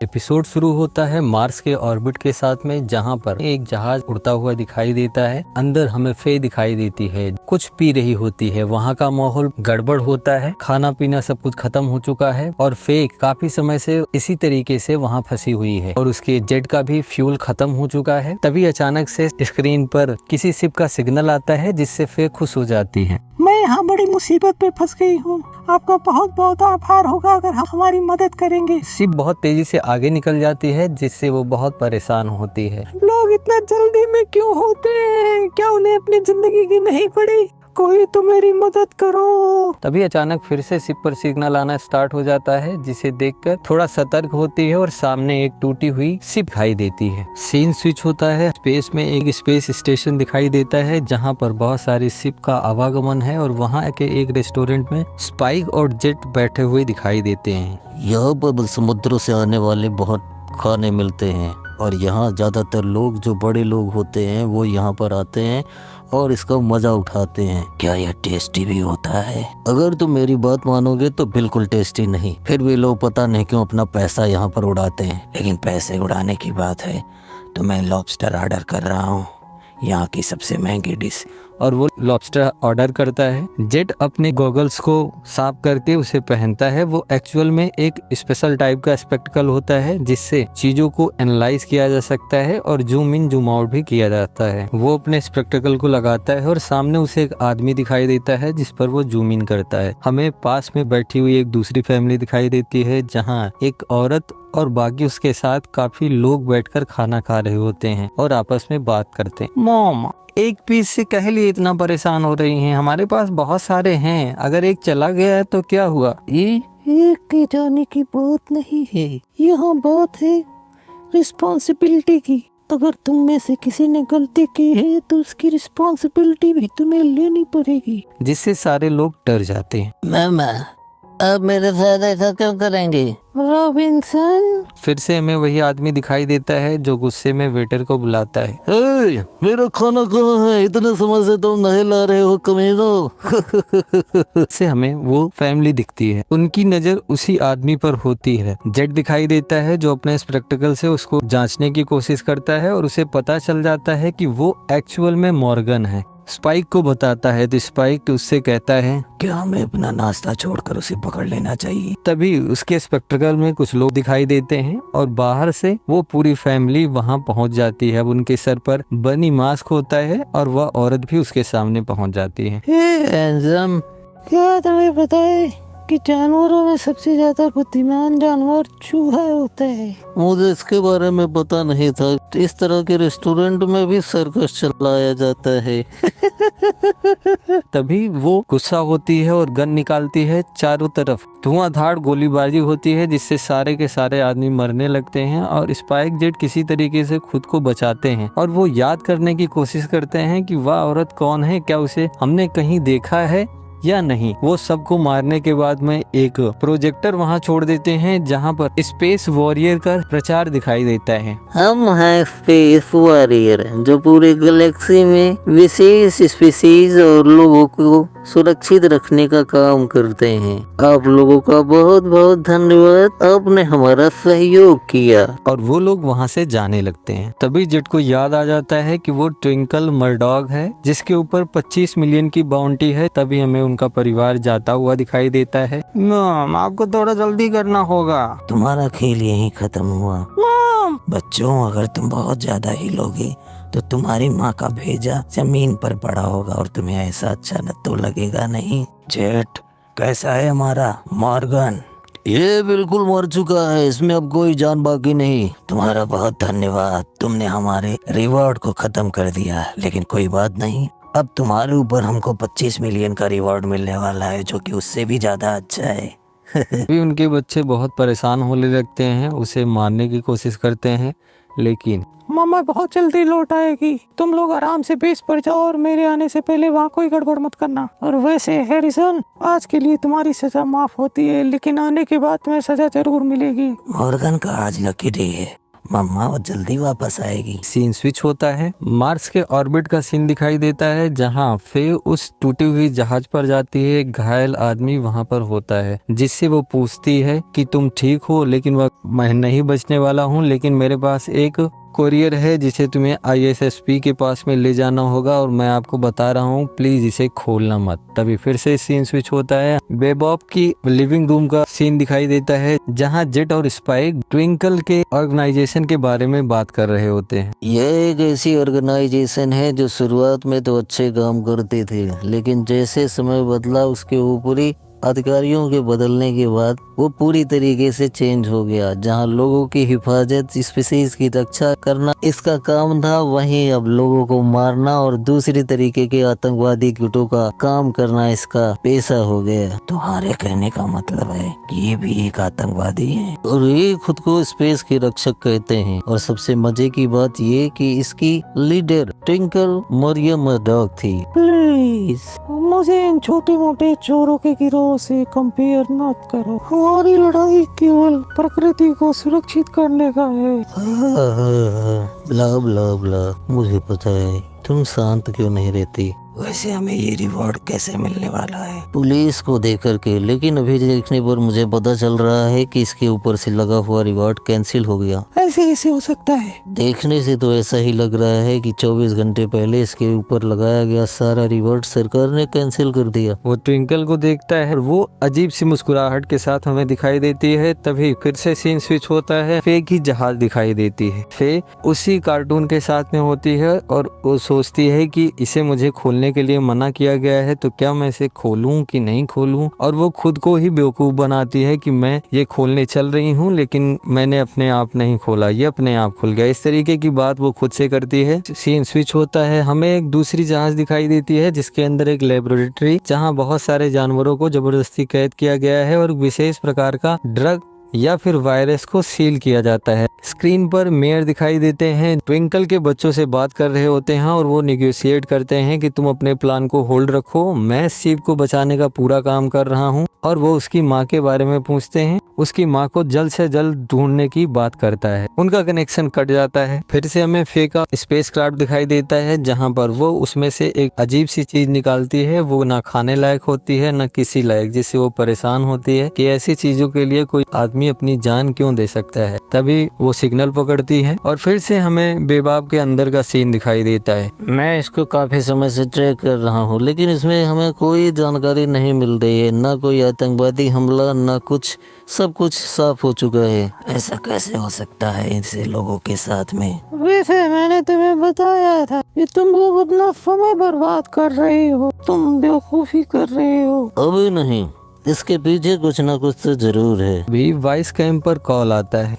Episode शुरू होता है मार्स के ऑर्बिट के साथ में, जहां पर एक जहाज उड़ता हुआ दिखाई देता है। अंदर हमें फे दिखाई देती है, कुछ पी रही होती है। वहां का माहौल गड़बड़ होता है, खाना पीना सब कुछ खत्म हो चुका है और फे काफी समय से इसी तरीके से वहां फंसी हुई है और उसके जेट का भी फ्यूल खत्म हो चुका है। तभी अचानक से स्क्रीन पर किसी शिप का सिग्नल आता है, जिससे फे खुश हो जाती है। मैं यहाँ बड़ी मुसीबत पे फंस गई हूँ, आपका बहुत बहुत आभार होगा अगर आप हमारी मदद करेंगे। शिप बहुत तेजी से आगे निकल जाती है, जिससे वो बहुत परेशान होती है। लोग इतना जल्दी में क्यों होते हैं? क्या उन्हें अपनी जिंदगी की नहीं पड़ी? कोई तो मेरी मदद करो। तभी अचानक फिर से शिप पर सिग्नल आना स्टार्ट हो जाता है, जिसे देखकर थोड़ा सतर्क होती है और सामने एक टूटी हुई शिप दिखाई देती है। सीन स्विच होता है, स्पेस में एक स्पेस स्टेशन दिखाई देता है, जहां पर बहुत सारी शिप का आवागमन है और वहां के एक रेस्टोरेंट में स्पाइक और जेट बैठे हुए दिखाई देते हैं। यहाँ पर समुद्रों से आने वाले बहुत खाने मिलते हैं और यहाँ ज़्यादातर लोग जो बड़े लोग होते हैं वो यहाँ पर आते हैं और इसका मजा उठाते हैं। क्या यह टेस्टी भी होता है? अगर तुम मेरी बात मानोगे तो बिल्कुल टेस्टी नहीं, फिर भी लोग पता नहीं क्यों अपना पैसा यहाँ पर उड़ाते हैं। लेकिन पैसे उड़ाने की बात है तो मैं लॉबस्टर ऑर्डर कर रहा हूँ, यहाँ की सबसे महंगी डिश। और वो लॉबस्टर ऑर्डर करता है। जेट अपने गॉगल्स को साफ करके उसे पहनता है। वो एक्चुअल में एक स्पेशल टाइप का स्पेक्टिकल होता है, जिससे चीजों को एनालाइज किया जा सकता है और जूम इन जूम आउट भी किया जाता है। वो अपने स्पेक्टिकल को लगाता है और सामने उसे एक आदमी दिखाई देता है, जिस पर वो जूम इन करता है। हमें पास में बैठी हुई एक दूसरी फैमिली दिखाई देती है, जहाँ एक औरत और बाकी उसके साथ काफी लोग बैठकर खाना खा रहे होते हैं और आपस में बात करते हैं। मॉम, एक पीस से कह लिए इतना परेशान हो रही हैं? हमारे पास बहुत सारे हैं, अगर एक चला गया है तो क्या हुआ? ये एक के जाने की बात नहीं है, यहाँ बात है रिस्पॉन्सिबिलिटी की। अगर तुम में से किसी ने गलती की है तो उसकी रिस्पॉन्सिबिलिटी भी तुम्हें लेनी पड़ेगी। जिससे सारे लोग डर जाते हैं। मामा, अब मेरे साथ ऐसा क्यों करेंगे? रॉबिन्सन, फिर से हमें वही आदमी दिखाई देता है जो गुस्से में वेटर को बुलाता है। मेरा खाना कहाँ है? इतने समय से तुम नहीं ला रहे हो कमीनों। से हमें वो फैमिली दिखती है, उनकी नजर उसी आदमी पर होती है। जेट दिखाई देता है जो अपने स्पेक्टिकल से उसको जांचने की कोशिश करता है और उसे पता चल जाता है कि वो एक्चुअल में मॉर्गन है। स्पाइक को बताता है तो स्पाइक उससे कहता है क्या हमें अपना नाश्ता छोड़कर उसे पकड़ लेना चाहिए? तभी उसके स्पेक्टिकल में कुछ लोग दिखाई देते हैं और बाहर से वो पूरी फैमिली वहां पहुंच जाती है। अब उनके सर पर बनी मास्क होता है और वह औरत भी उसके सामने पहुंच जाती है। हैंडसम, क्या तुम्हें पता है कि जानवरों में सबसे ज्यादा बुद्धिमान जानवर चूहा होता है? मुझे इसके बारे में पता नहीं था। इस तरह के रेस्टोरेंट में भी सर्कस चलाया जाता है। तभी वो गुस्सा होती है और गन निकालती है। चारों तरफ धुआंधार गोलीबारी होती है, जिससे सारे के सारे आदमी मरने लगते हैं और स्पाइक जेट किसी तरीके से खुद को बचाते हैं और वो याद करने की कोशिश करते हैं कि वह औरत कौन है, क्या उसे हमने कहीं देखा है या नहीं। वो सबको मारने के बाद में एक प्रोजेक्टर वहां छोड़ देते हैं, जहां पर स्पेस वॉरियर का प्रचार दिखाई देता है। हम हैं स्पेस वॉरियर, जो पूरे गैलेक्सी में विशेष स्पीसीज और लोगों को सुरक्षित रखने का काम करते हैं। आप लोगों का बहुत बहुत धन्यवाद, आपने हमारा सहयोग किया। और वो लोग वहां से जाने लगते हैं। तभी जेट को याद आ जाता है कि वो ट्विंकल मर्डॉग है, जिसके ऊपर 25 मिलियन की बाउंटी है। तभी हमें उनका परिवार जाता हुआ दिखाई देता है। मॉम, आपको थोड़ा जल्दी करना होगा। तुम्हारा खेल यहीं खत्म हुआ। बच्चों, अगर तुम बहुत ज्यादा हिलोगे तो तुम्हारी माँ का भेजा जमीन पर पड़ा होगा और तुम्हें ऐसा अच्छा न तो लगेगा नहीं। जेट, कैसा है हमारा मॉर्गन? ये बिल्कुल मर चुका है, इसमें अब कोई जान बाकी नहीं। तुम्हारा बहुत धन्यवाद, तुमने हमारे रिवॉर्ड को खत्म कर दिया। लेकिन कोई बात नहीं, अब तुम्हारे ऊपर हमको 25 मिलियन का रिवॉर्ड मिलने वाला है, जो कि उससे भी ज्यादा अच्छा है। भी उनके बच्चे बहुत परेशान होने लगते हैं, उसे मारने की कोशिश करते हैं, लेकिन मम्मा बहुत जल्दी लौट आएगी। तुम लोग आराम से बेस पर जाओ और मेरे आने से पहले वहाँ कोई गड़बड़ मत करना। और वैसे हैरिसन, आज के लिए तुम्हारी सजा माफ होती है, लेकिन आने के बाद तुम्हें सजा जरूर मिलेगी। मॉर्गन का आज लकी डे है, मम्मा वो जल्दी वापस आएगी। सीन स्विच होता है, मार्स के ऑर्बिट का सीन दिखाई देता है जहां फे उस टूटी हुई जहाज पर जाती है। एक घायल आदमी वहां पर होता है जिससे वो पूछती है कि तुम ठीक हो, लेकिन वह मैं नहीं बचने वाला हूँ, लेकिन मेरे पास एक कोरियर है जिसे तुम्हें ISSP के पास में ले जाना होगा और मैं आपको बता रहा हूँ, प्लीज इसे खोलना मत। तभी फिर से सीन स्विच होता है, बेबॉब की लिविंग रूम का सीन दिखाई देता है जहाँ जेट और स्पाइक ट्विंकल के ऑर्गेनाइजेशन के बारे में बात कर रहे होते हैं। यह एक ऐसी ऑर्गेनाइजेशन है जो शुरुआत में तो अच्छे काम करते थे, लेकिन जैसे समय बदला उसके ऊपरी अधिकारियों के बदलने के बाद वो पूरी तरीके से चेंज हो गया। जहां लोगों की हिफाजत, स्पीसीज की रक्षा करना इसका काम था, वहीं अब लोगों को मारना और दूसरी तरीके के आतंकवादी गुटों का काम करना इसका पेशा हो गया। तुम्हारे कहने का मतलब है कि ये भी एक आतंकवादी है और ये खुद को स्पेस के रक्षक कहते हैं। और सबसे मजे की बात ये कि इसकी लीडर ट्विंकल मरियम मर्डॉक थी। प्लीज मुझे इन छोटे मोटे चोरों के गिरोह से कंपेयर मत करो। हमारी लड़ाई केवल प्रकृति को सुरक्षित करने का है। ब्ला ब्ला ब्ला, मुझे पता है तुम शांत क्यों नहीं रहती। वैसे हमें ये रिवॉर्ड कैसे मिलने वाला है? पुलिस को देकर के, लेकिन अभी देखने पर मुझे पता चल रहा है कि इसके ऊपर से लगा हुआ रिवॉर्ड कैंसिल हो गया। ऐसे कैसे हो सकता है? देखने से तो ऐसा ही लग रहा है कि 24 घंटे पहले इसके ऊपर लगाया गया सारा रिवॉर्ड सरकार ने कैंसिल कर दिया। वो ट्विंकल को देखता है, वो अजीब सी मुस्कुराहट के साथ हमें दिखाई देती है। तभी फिर से सीन स्विच होता है, फे की जहाज दिखाई देती है। फे उसी कार्टून के साथ में होती है और वो सोचती है कि इसे मुझे खोलने के लिए मना किया गया है, तो क्या मैं इसे खोलूं कि नहीं खोलूं। और वो खुद को ही बेवकूफ बनाती है कि मैं ये खोलने चल रही हूँ, लेकिन मैंने अपने आप नहीं खोला, ये अपने आप खुल गया। इस तरीके की बात वो खुद से करती है। सीन स्विच होता है, हमें एक दूसरी जहाज दिखाई देती है जिसके अंदर एक लेबोरेटरी, जहाँ बहुत सारे जानवरों को जबरदस्ती कैद किया गया है और विशेष प्रकार का ड्रग या फिर वायरस को सील किया जाता है। स्क्रीन पर मेयर दिखाई देते हैं, ट्विंकल के बच्चों से बात कर रहे होते हैं और वो निगोशिएट करते हैं कि तुम अपने प्लान को होल्ड रखो, मैं शिव को बचाने का पूरा काम कर रहा हूँ। और वो उसकी माँ के बारे में पूछते हैं, उसकी माँ को जल्द से जल्द ढूंढने की बात करता है। उनका कनेक्शन कट जाता है। फिर से हमें फे का स्पेस क्राफ्ट दिखाई देता है जहाँ पर वो उसमें से एक अजीब सी चीज निकालती है। वो ना खाने लायक होती है न किसी लायक, जिससे वो परेशान होती है कि ऐसी चीजों के लिए कोई आदमी अपनी जान क्यों दे सकता है। तभी वो सिग्नल पकड़ती है और फिर से हमें बेबाब के अंदर का सीन दिखाई देता है। मैं इसको काफी समय से ट्रैक कर रहा हूँ, लेकिन इसमें हमें कोई जानकारी नहीं मिल रही है, ना कोई आतंकवादी हमला ना कुछ, सब कुछ साफ हो चुका है। ऐसा कैसे हो सकता है ऐसे लोगों के साथ में? वैसे मैंने तुम्हें बताया था कि तुम लोग अपना समय बर्बाद कर रहे हो, तुम बेवकूफी कर रहे हो। अभी नहीं, इसके पीछे कुछ ना कुछ तो जरूर है। भी वाइस कैंप पर कॉल आता है।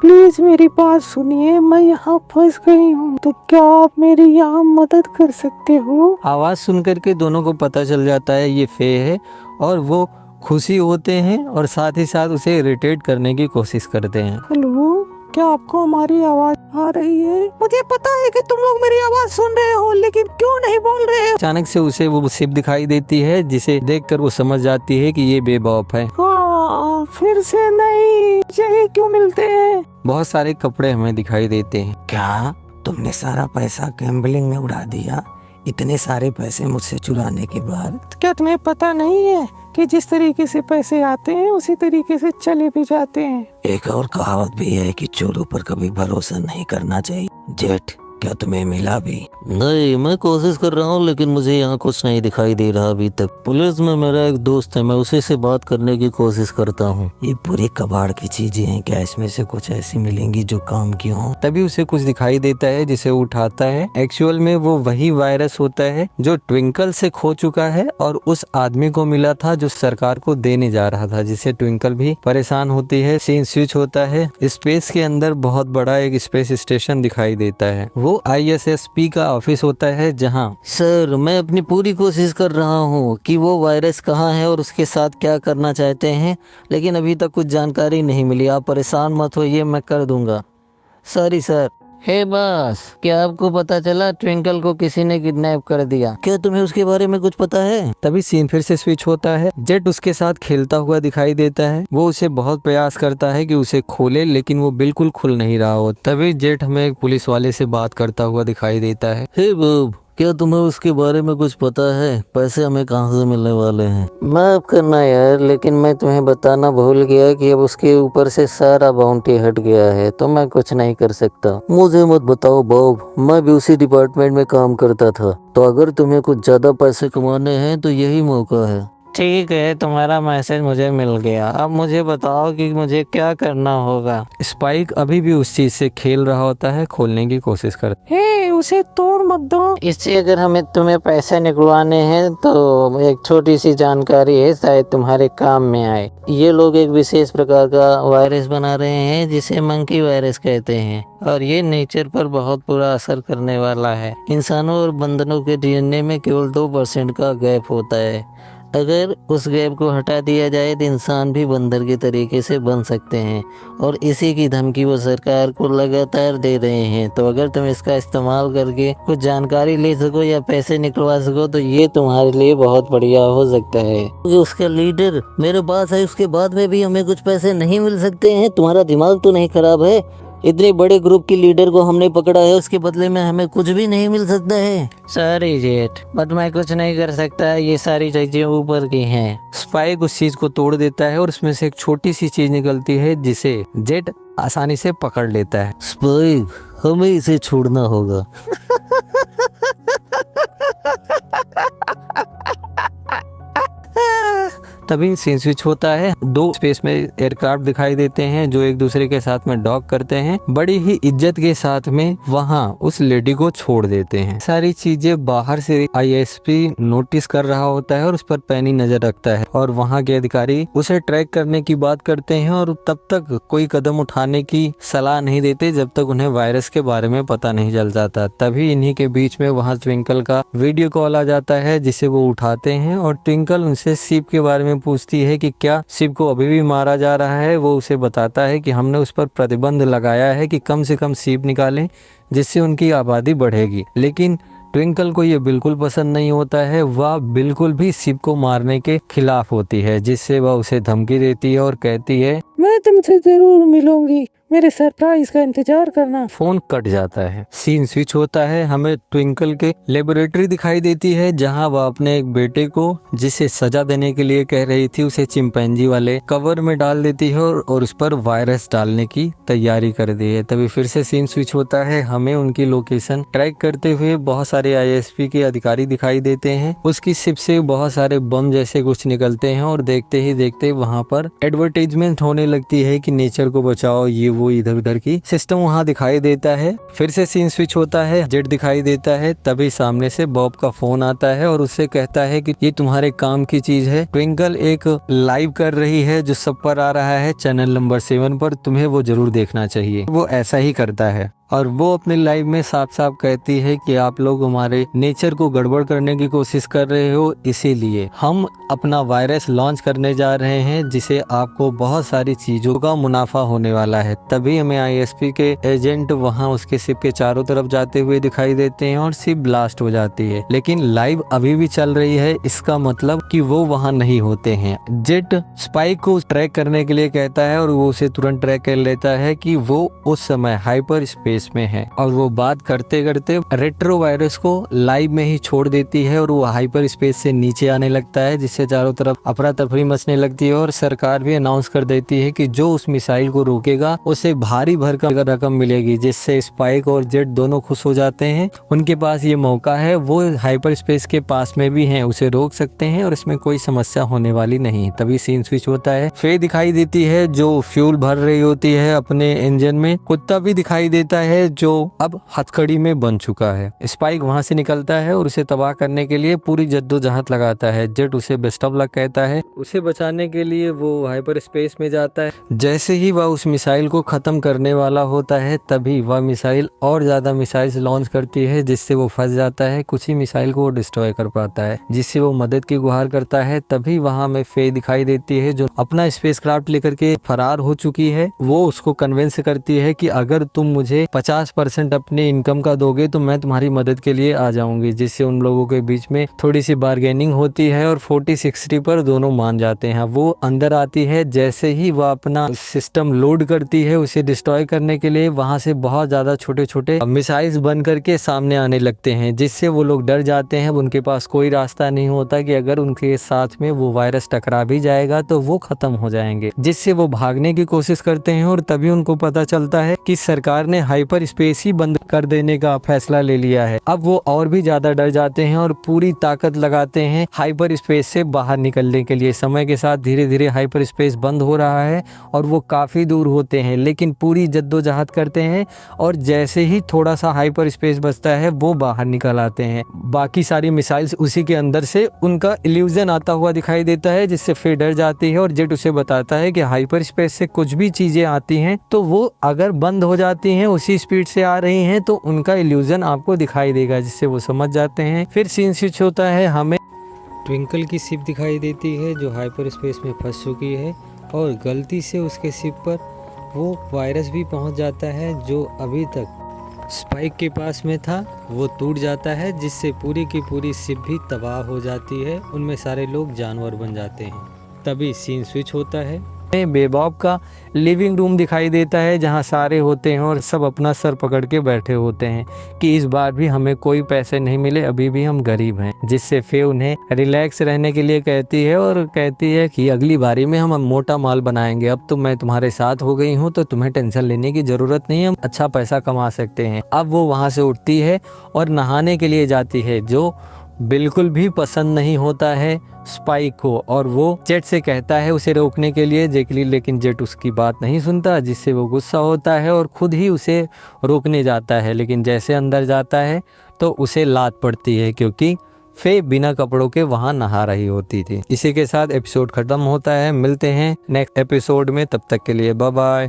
प्लीज मेरी बात सुनिए, मैं यहाँ फंस गई हूँ, तो क्या आप मेरी यहाँ मदद कर सकते हो? आवाज सुनकर के दोनों को पता चल जाता है ये फे है और वो खुशी होते हैं और साथ ही साथ उसे इरिटेट करने की कोशिश करते हैं। हेलो, क्या आपको हमारी आवाज आ रही है? मुझे पता है कि तुम लोग मेरी आवाज सुन रहे हो, लेकिन क्यों नहीं बोल रहे हो? अचानक से उसे वो शिप दिखाई देती है जिसे देखकर वो समझ जाती है कि ये बेबॉप है। हाँ, फिर से नहीं, यही क्यों मिलते हैं? बहुत सारे कपड़े हमें दिखाई देते हैं। क्या तुमने सारा पैसा गैम्बलिंग में उड़ा दिया? इतने सारे पैसे मुझसे चुराने के बाद? क्या तुम्हें पता नहीं है कि जिस तरीके से पैसे आते हैं उसी तरीके से चले भी जाते हैं? एक और कहावत भी है कि चोरों पर कभी भरोसा नहीं करना चाहिए। जेट, क्या तुम्हें मिला भी? नहीं, मैं कोशिश कर रहा हूँ, लेकिन मुझे यहाँ कुछ नहीं दिखाई दे रहा अभी तक। पुलिस में मेरा एक दोस्त है, मैं उसी से बात करने की कोशिश करता हूँ। ये पूरी कबाड़ की चीजें हैं, क्या इसमें से कुछ ऐसी मिलेंगी जो काम की हों? तभी उसे कुछ दिखाई देता है जिसे वो उठाता है। एक्चुअल में वो वही वायरस होता है जो ट्विंकल से खो चुका है और उस आदमी को मिला था जो सरकार को देने जा रहा था, जिससे ट्विंकल भी परेशान होती है। सीन स्विच होता है, स्पेस के अंदर बहुत बड़ा एक स्पेस स्टेशन दिखाई देता है। वो ISSP का ऑफिस होता है जहां सर, मैं अपनी पूरी कोशिश कर रहा हूँ कि वो वायरस कहाँ है और उसके साथ क्या करना चाहते हैं, लेकिन अभी तक कुछ जानकारी नहीं मिली। आप परेशान मत होइए, मैं कर दूंगा। Sorry sir. हे बॉस, क्या आपको पता चला ट्विंकल को किसी ने किडनैप कर दिया? क्या तुम्हें उसके बारे में कुछ पता है? तभी सीन फिर से स्विच होता है। जेट उसके साथ खेलता हुआ दिखाई देता है। वो उसे बहुत प्रयास करता है कि उसे खोले, लेकिन वो बिल्कुल खुल नहीं रहा हो। तभी जेट हमें एक पुलिस वाले से बात करता हुआ दिखाई देता है। हे बॉब, क्या तुम्हें उसके बारे में कुछ पता है? पैसे हमें कहाँ से मिलने वाले हैं? माफ करना यार, लेकिन मैं तुम्हें बताना भूल गया कि अब उसके ऊपर से सारा बाउंटी हट गया है, तो मैं कुछ नहीं कर सकता। मुझे मत बताओ बॉब, मैं भी उसी डिपार्टमेंट में काम करता था। तो अगर तुम्हें कुछ ज्यादा पैसे कमाने हैं तो यही मौका है। ठीक है, तुम्हारा मैसेज मुझे मिल गया। अब मुझे बताओ कि मुझे क्या करना होगा। स्पाइक अभी भी उस चीज से खेल रहा होता है, खोलने की कोशिश करता है। हे, उसे तोड़ मत दो। इससे अगर हमें तुम्हें पैसे निकलवाने हैं तो एक छोटी सी जानकारी है, शायद तुम्हारे काम में आए। ये लोग एक विशेष प्रकार का वायरस बना रहे हैं जिसे मंकी वायरस कहते हैं, और ये नेचर पर बहुत बुरा असर करने वाला है। इंसानों और बंदरों के डीएनए में केवल 2% का गैप होता है। अगर उस गैप को हटा दिया जाए तो इंसान भी बंदर के तरीके से बन सकते हैं, और इसी की धमकी वो सरकार को लगातार दे रहे हैं। तो अगर तुम इसका इस्तेमाल करके कुछ जानकारी ले सको या पैसे निकलवा सको तो ये तुम्हारे लिए बहुत बढ़िया हो सकता है। उसका लीडर मेरे पास है, उसके बाद में भी हमें कुछ पैसे नहीं मिल सकते हैं? तुम्हारा दिमाग तो नहीं खराब है? इतने बड़े ग्रुप की लीडर को हमने पकड़ा है, उसके बदले में हमें कुछ भी नहीं मिल सकता है? सॉरी जेट, बट मैं कुछ नहीं कर सकता, ये सारी चीजें ऊपर की हैं। स्पाइक उस चीज को तोड़ देता है और उसमें से एक छोटी सी चीज निकलती है जिसे जेट आसानी से पकड़ लेता है। स्पाइक, हमें इसे छोड़ना होगा। तभी सीन स्विच होता है। 2 स्पेस में एयरक्राफ्ट दिखाई देते हैं जो एक दूसरे के साथ में डॉक करते हैं। बड़ी ही इज्जत के साथ में वहां उस लेडी को छोड़ देते हैं। सारी चीजें बाहर से आईएसपी नोटिस कर रहा होता है और उस पर पैनी नजर रखता है, और वहां के अधिकारी उसे ट्रैक करने की बात करते हैं और तब तक कोई कदम उठाने की सलाह नहीं देते जब तक उन्हें वायरस के बारे में पता नहीं चल जाता। तभी इन्हीं के बीच में वहां ट्विंकल का वीडियो कॉल आ जाता है जिसे वो उठाते हैं, और ट्विंकल उनसे शिप के बारे में पूछती है कि क्या शिप को अभी भी मारा जा रहा है। वो उसे बताता है कि हमने उस पर प्रतिबंध लगाया है कि कम से कम शिप निकालें जिससे उनकी आबादी बढ़ेगी। लेकिन ट्विंकल को ये बिल्कुल पसंद नहीं होता है। वह बिल्कुल भी शिप को मारने के खिलाफ होती है, जिससे वह उसे धमकी देती है और कहती है मैं तुमसे जरूर मिलूंगी, मेरे सरप्राइज का इंतजार करना। फोन कट जाता है। सीन स्विच होता है। हमें ट्विंकल के लेबोरेटरी दिखाई देती है जहां वह अपने एक बेटे को जिसे सजा देने के लिए कह रही थी उसे चिंपैंजी वाले कवर में डाल देती है और उस पर वायरस डालने की तैयारी कर दी है। तभी फिर से सीन स्विच होता है। हमें उनकी लोकेशन ट्रैक करते हुए बहुत सारे आईएसपी के अधिकारी दिखाई देते हैं। उसकी शिप से बहुत सारे बम जैसे कुछ निकलते हैं और देखते ही देखते वहाँ पर एडवर्टाइजमेंट होने लगती है कि नेचर को बचाओ, ये वो इधर उधर की सिस्टम वहाँ दिखाई देता है। फिर से सीन स्विच होता है। जेट दिखाई देता है। तभी सामने से बॉब का फोन आता है और उससे कहता है कि ये तुम्हारे काम की चीज है। ट्विंकल एक लाइव कर रही है जो सब पर आ रहा है चैनल नंबर 7 पर, तुम्हें वो जरूर देखना चाहिए। वो ऐसा ही करता है और वो अपने लाइव में साफ साफ कहती है कि आप लोग हमारे नेचर को गड़बड़ करने की कोशिश कर रहे हो, इसीलिए हम अपना वायरस लॉन्च करने जा रहे हैं जिसे आपको बहुत सारी चीजों का मुनाफा होने वाला है। तभी हमें आईएसपी के एजेंट वहां उसके शिप के चारों तरफ जाते हुए दिखाई देते हैं और शिप ब्लास्ट हो जाती है, लेकिन लाइव अभी भी चल रही है। इसका मतलब कि वो वहां नहीं होते हैं। जेट स्पाइक को ट्रैक करने के लिए कहता है और वो उसे तुरंत ट्रैक कर लेता है कि वो उस समय हाइपर स्पेस में है, और वो बात करते करते रेट्रो वायरस को लाइव में ही छोड़ देती है और वो हाइपर स्पेस से नीचे आने लगता है, जिससे चारों तरफ अफरा तफरी मचने लगती है। और सरकार भी अनाउंस कर देती है कि जो उस मिसाइल को रोकेगा उसे भारी भरकम रकम मिलेगी, जिससे स्पाइक और जेट दोनों खुश हो जाते हैं। उनके पास ये मौका है, वो हाइपर स्पेस के पास में भी हैं, उसे रोक सकते हैं और इसमें कोई समस्या होने वाली नहीं। तभी सीन स्विच होता है। फे दिखाई देती है जो फ्यूल भर रही होती है अपने इंजन में। कुत्ता भी दिखाई देता है जो अब हथकड़ी में बन चुका है। स्पाइक वहां से निकलता है और उसे तबाह करने के लिए पूरी जद्दोजहद लगाता है। जेट उसे बेस्ट ऑफ लक कहता है। उसे बचाने के लिए वो हाइपर स्पेस में जाता है। जैसे ही वह उस मिसाइल को खत्म करने वाला होता है तभी वह मिसाइल और ज्यादा मिसाइल्स लॉन्च करती है, जिससे वो फंस जाता है। कुछ ही मिसाइल को वो डिस्ट्रॉय कर पाता है, जिससे वो मदद की गुहार करता है। तभी वहां में फे दिखाई देती है जो अपना स्पेसक्राफ्ट लेकर के फरार हो चुकी है। वो उसको कन्विंस करती है कि अगर तुम मुझे 50% अपने इनकम का दोगे तो मैं तुम्हारी मदद के लिए आ जाऊंगी। जिससे उन लोगों के बीच में थोड़ी सी बार्गेनिंग होती है और 40-60 पर दोनों मान जाते हैं। वो अंदर आती है, जैसे ही वह अपना सिस्टम लोड करती है उसे डिस्ट्रॉय करने के लिए, वहां से बहुत ज्यादा छोटे छोटे मिसाइल्स बन करके सामने आने लगते हैं, जिससे वो लोग डर जाते हैं। उनके पास कोई रास्ता नहीं होता कि अगर उनके साथ में वो वायरस टकरा भी जाएगा तो वो खत्म हो जाएंगे, जिससे वो भागने की कोशिश करते हैं। और तभी उनको पता चलता है कि सरकार ने हाइपर स्पेस ही बंद कर देने का फैसला ले लिया है। अब वो और भी ज्यादा डर जाते हैं और पूरी ताकत लगाते हैं हाइपर स्पेस से बाहर निकलने के लिए। समय के साथ धीरे धीरे हाइपर स्पेस बंद हो रहा है और वो काफी दूर होते हैं, लेकिन पूरी जद्दोजहद करते हैं और जैसे ही थोड़ा सा हाइपर स्पेस बचता है वो बाहर निकल आते हैं। बाकी सारी मिसाइल्स उसी के अंदर से उनका इल्यूजन आता हुआ दिखाई देता है, जिससे फिर डर जाती है और जेट उसे बताता है कि हाइपर स्पेस से कुछ भी चीजें आती हैं तो वो अगर बंद हो जाती हैं, उसी स्पीड से आ रही हैं, तो उनका इल्यूजन आपको दिखाई देगा, जिससे वो समझ जाते हैं। फिर सीन स्विच होता है, हमें ट्विंकल की शिप दिखाई देती है जो हाइपर स्पेस में फंस चुकी है और गलती से उसके शिप पर वो वायरस भी पहुंच जाता है जो अभी तक स्पाइक के पास में था। वो टूट जाता है, जिससे पूरी की पूरी शिप भी तबाह हो जाती है। उनमें सारे लोग जानवर बन जाते हैं। तभी सीन स्विच होता है, बेबॉब का लिविंग रूम दिखाई देता है जहां सारे होते हैं और सब अपना सर पकड़ के बैठे होते हैं कि इस बार भी हमें कोई पैसे नहीं मिले, अभी भी हम गरीब हैं। जिससे फे उन्हें रिलैक्स रहने के लिए कहती है और कहती है कि अगली बारी में हम मोटा माल बनाएंगे। अब तो मैं तुम्हारे साथ हो गई हूँ तो तुम्हें टेंशन लेने की जरूरत नहीं है, हम अच्छा पैसा कमा सकते हैं। अब वो वहाँ से उठती है और नहाने के लिए जाती है, जो बिल्कुल भी पसंद नहीं होता है स्पाइक को, और वो जेट से कहता है उसे रोकने के लिए, लेकिन जेट उसकी बात नहीं सुनता, जिससे वो गुस्सा होता है और खुद ही उसे रोकने जाता है। लेकिन जैसे अंदर जाता है तो उसे लात पड़ती है, क्योंकि फे बिना कपड़ों के वहां नहा रही होती थी। इसी के साथ एपिसोड खत्म होता है। मिलते हैं नेक्स्ट एपिसोड में, तब तक के लिए बाय बाय।